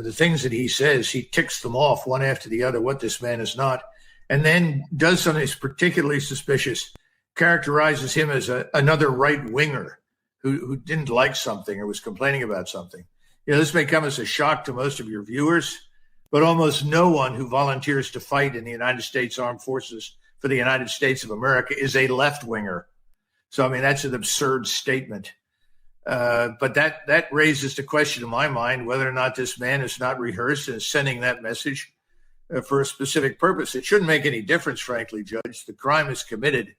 the things that he says, he ticks them off one after the other, what this man is not, and then does something that's particularly suspicious, characterizes him as another right-winger who didn't like something or was complaining about something. This may come as a shock to most of your viewers, but almost no one who volunteers to fight in the United States Armed Forces for the United States of America is a left-winger. So, I mean, that's an absurd statement. But that raises the question in my mind whether or not this man is not rehearsed and is sending that message for a specific purpose. It shouldn't make any difference, frankly, Judge. The crime is committed.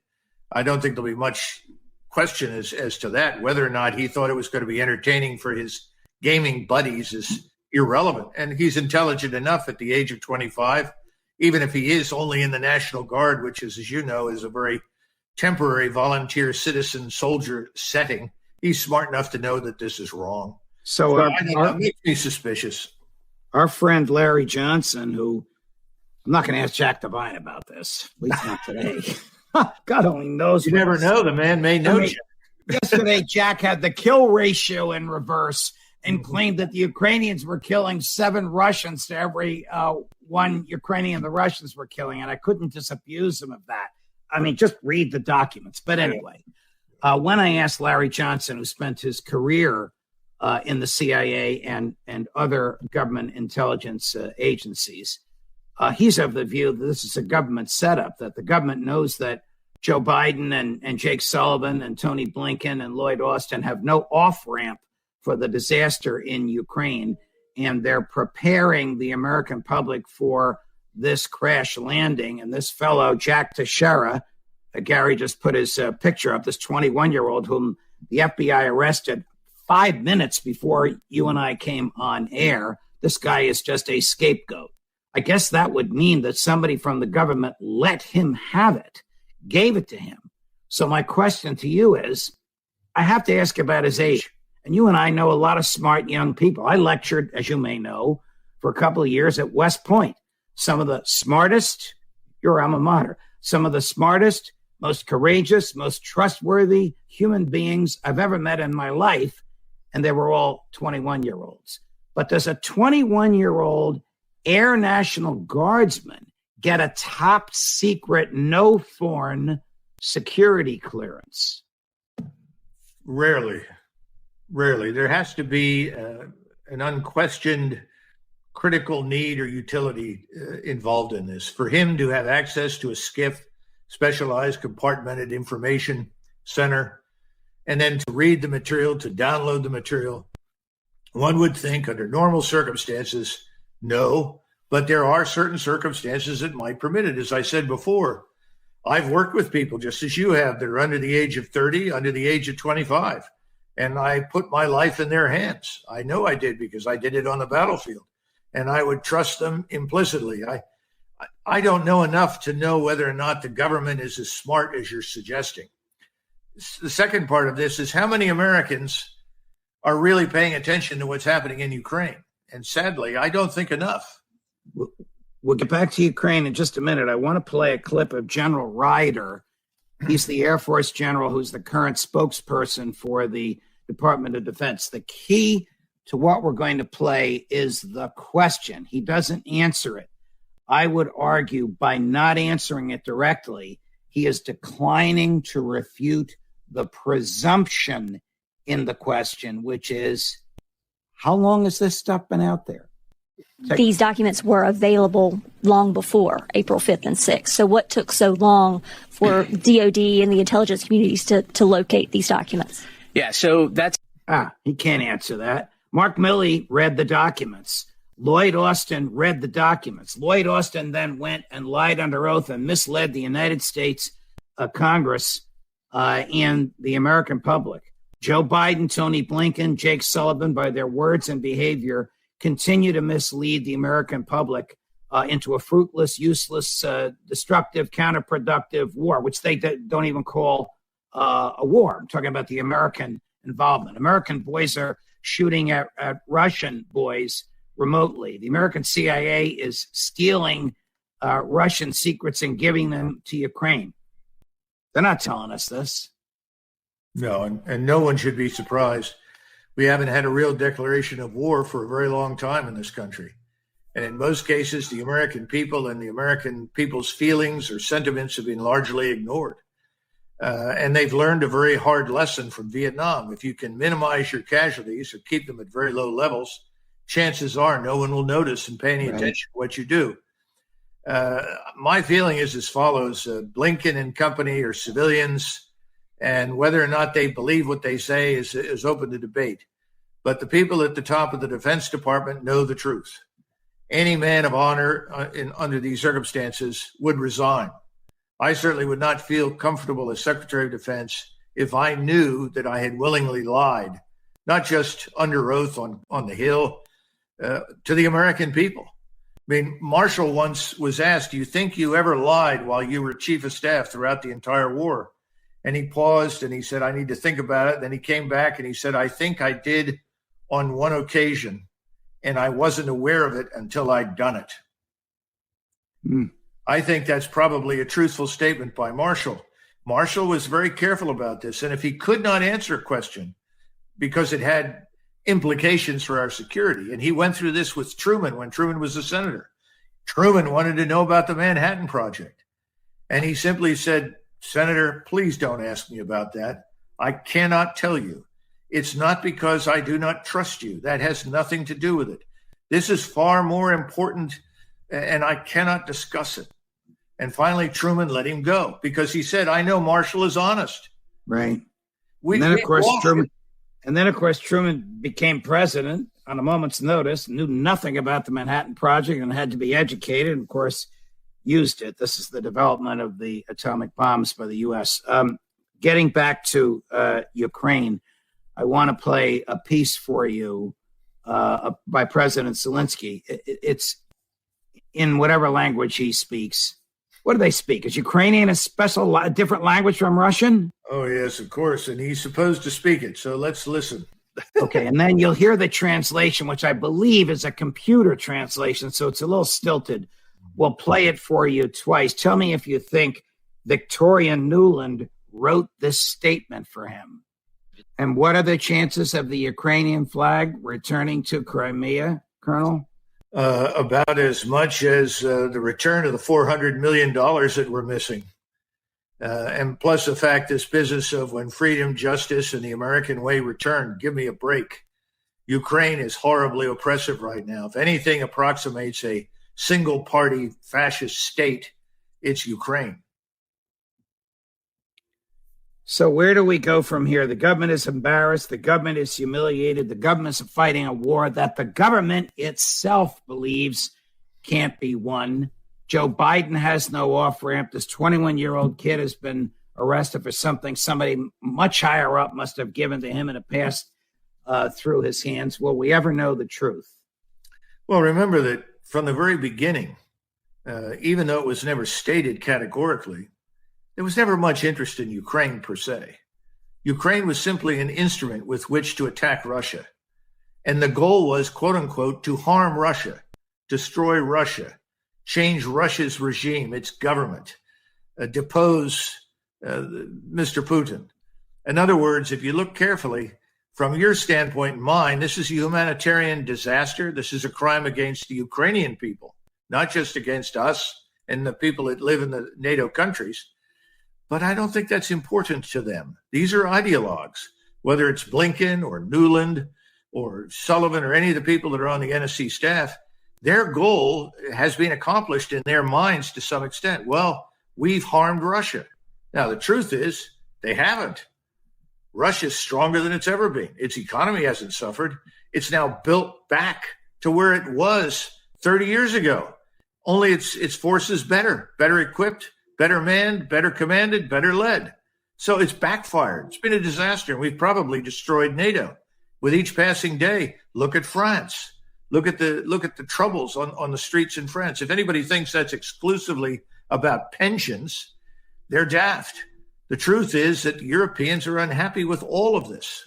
I don't think there'll be much question as to that. Whether or not he thought it was going to be entertaining for his gaming buddies is irrelevant. And he's intelligent enough at the age of 25, even if he is only in the National Guard, which is, as you know, is a very temporary volunteer citizen soldier setting. He's smart enough to know that this is wrong. So it makes me suspicious. Our friend Larry Johnson, who I'm not going to ask Jack Devine about this, at least not today. God only knows. You never know. The man may know. Yesterday, Jack had the kill ratio in reverse and claimed that the Ukrainians were killing 7 Russians to every 1 Ukrainian the Russians were killing. And I couldn't disabuse him of that. I mean, just read the documents. But anyway, when I asked Larry Johnson, who spent his career in the CIA and other government intelligence agencies, he's of the view that this is a government setup, that the government knows that Joe Biden and Jake Sullivan and Tony Blinken and Lloyd Austin have no off-ramp for the disaster in Ukraine, and they're preparing the American public for this crash landing. And this fellow, Jack Teixeira, Gary just put his picture up, this 21-year-old whom the FBI arrested 5 minutes before you and I came on air. This guy is just a scapegoat. I guess that would mean that somebody from the government let him have it, gave it to him. So my question to you is, I have to ask about his age. And you and I know a lot of smart young people. I lectured, as you may know, for a couple of years at West Point. Some of the smartest, your alma mater, some of the smartest, most courageous, most trustworthy human beings I've ever met in my life. And they were all 21-year-olds. But does a 21-year-old Air National Guardsman get a top secret, no foreign security clearance? Rarely. There has to be an unquestioned critical need or utility involved in this. For him to have access to a SCIF, specialized compartmented information center, and then to read the material, to download the material, one would think under normal circumstances, no, but there are certain circumstances that might permit it. As I said before, I've worked with people just as you have that are under the age of 30, under the age of 25, and I put my life in their hands. I know I did because I did it on the battlefield, and I would trust them implicitly. I don't know enough to know whether or not the government is as smart as you're suggesting. The second part of this is how many Americans are really paying attention to what's happening in Ukraine? And sadly, I don't think enough. We'll get back to Ukraine in just a minute. I want to play a clip of General Ryder. He's the Air Force general who's the current spokesperson for the Department of Defense. The key to what we're going to play is the question. He doesn't answer it. I would argue by not answering it directly, he is declining to refute the presumption in the question, which is, how long has this stuff been out there? These documents were available long before April 5th and 6th. So what took so long for DOD and the intelligence communities to locate these documents? Yeah, so that's... he can't answer that. Mark Milley read the documents. Lloyd Austin read the documents. Lloyd Austin then went and lied under oath and misled the United States Congress and the American public. Joe Biden, Tony Blinken, Jake Sullivan, by their words and behavior, continue to mislead the American public into a fruitless, useless, destructive, counterproductive war, which they don't even call a war. I'm talking about the American involvement. American boys are shooting at Russian boys remotely. The American CIA is stealing Russian secrets and giving them to Ukraine. They're not telling us this. No, and no one should be surprised. We haven't had a real declaration of war for a very long time in this country. And in most cases, the American people and the American people's feelings or sentiments have been largely ignored. And they've learned a very hard lesson from Vietnam. If you can minimize your casualties or keep them at very low levels, chances are no one will notice and pay any attention to what you do. My feeling is as follows. Blinken and company are civilians, and whether or not they believe what they say is open to debate. But the people at the top of the Defense Department know the truth. Any man of honor under these circumstances would resign. I certainly would not feel comfortable as Secretary of Defense if I knew that I had willingly lied, not just under oath on the Hill, to the American people. I mean, Marshall once was asked, do you think you ever lied while you were Chief of Staff throughout the entire war? And he paused and he said, I need to think about it. Then he came back and he said, I think I did on one occasion, and I wasn't aware of it until I'd done it. I think that's probably a truthful statement by Marshall. Marshall was very careful about this. And if he could not answer a question because it had implications for our security, and he went through this with Truman when Truman was a senator. Truman wanted to know about the Manhattan Project. And he simply said, Senator, please don't ask me about that. I cannot tell you. It's not because I do not trust you. That has nothing to do with it. This is far more important, and I cannot discuss it. And finally, Truman let him go because he said, I know Marshall is honest. Right. And then, of course, Truman became president on a moment's notice, knew nothing about the Manhattan Project and had to be educated, and, of course, used it. This is the development of the atomic bombs by the U.S. Getting back to Ukraine, I want to play a piece for you by President Zelensky. It's in whatever language he speaks. What do they speak? Is Ukrainian a different language from Russian? Oh, yes, of course. And he's supposed to speak it. So let's listen. Okay. And then you'll hear the translation, which I believe is a computer translation. So it's a little stilted. We'll play it for you twice. Tell me if you think Victoria Nuland wrote this statement for him. And what are the chances of the Ukrainian flag returning to Crimea, Colonel? About as much as the return of the $400 million that we're missing. And plus the fact, this business of when freedom, justice, and the American way return, give me a break. Ukraine is horribly oppressive right now. If anything approximates a single-party fascist state, it's Ukraine. So where do we go from here? The government is embarrassed. The government is humiliated. The government's fighting a war that the government itself believes can't be won. Joe Biden has no off-ramp. This 21-year-old kid has been arrested for something somebody much higher up must have given to him in the past through his hands. Will we ever know the truth? Well, remember that from the very beginning, even though it was never stated categorically, there was never much interest in Ukraine per se. Ukraine was simply an instrument with which to attack Russia. And the goal was, quote unquote, to harm Russia, destroy Russia, change Russia's regime, its government, depose Mr. Putin. In other words, if you look carefully, from your standpoint and mine, this is a humanitarian disaster. This is a crime against the Ukrainian people, not just against us and the people that live in the NATO countries. But I don't think that's important to them. These are ideologues, whether it's Blinken or Nuland or Sullivan or any of the people that are on the NSC staff. Their goal has been accomplished in their minds to some extent. Well, we've harmed Russia. Now, the truth is they haven't. Russia's stronger than it's ever been. Its economy hasn't suffered. It's now built back to where it was 30 years ago. Only its forces better equipped, better manned, better commanded, better led. So it's backfired. It's been a disaster. And we've probably destroyed NATO. With each passing day, look at France. Look at the troubles on the streets in France. If anybody thinks that's exclusively about pensions, they're daft. The truth is that Europeans are unhappy with all of this.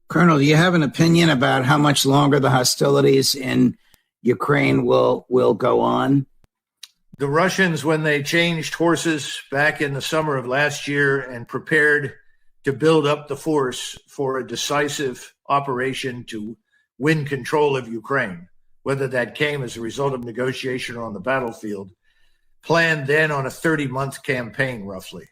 Colonel, do you have an opinion about how much longer the hostilities in Ukraine will go on? The Russians, when they changed horses back in the summer of last year and prepared to build up the force for a decisive operation to win control of Ukraine, whether that came as a result of negotiation or on the battlefield, planned then on a 30-month campaign, roughly.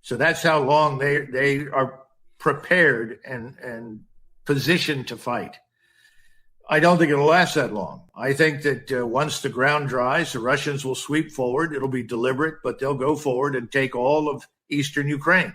So that's how long they are prepared and positioned to fight. I don't think it'll last that long. I think that once the ground dries, the Russians will sweep forward. It'll be deliberate, but they'll go forward and take all of eastern Ukraine.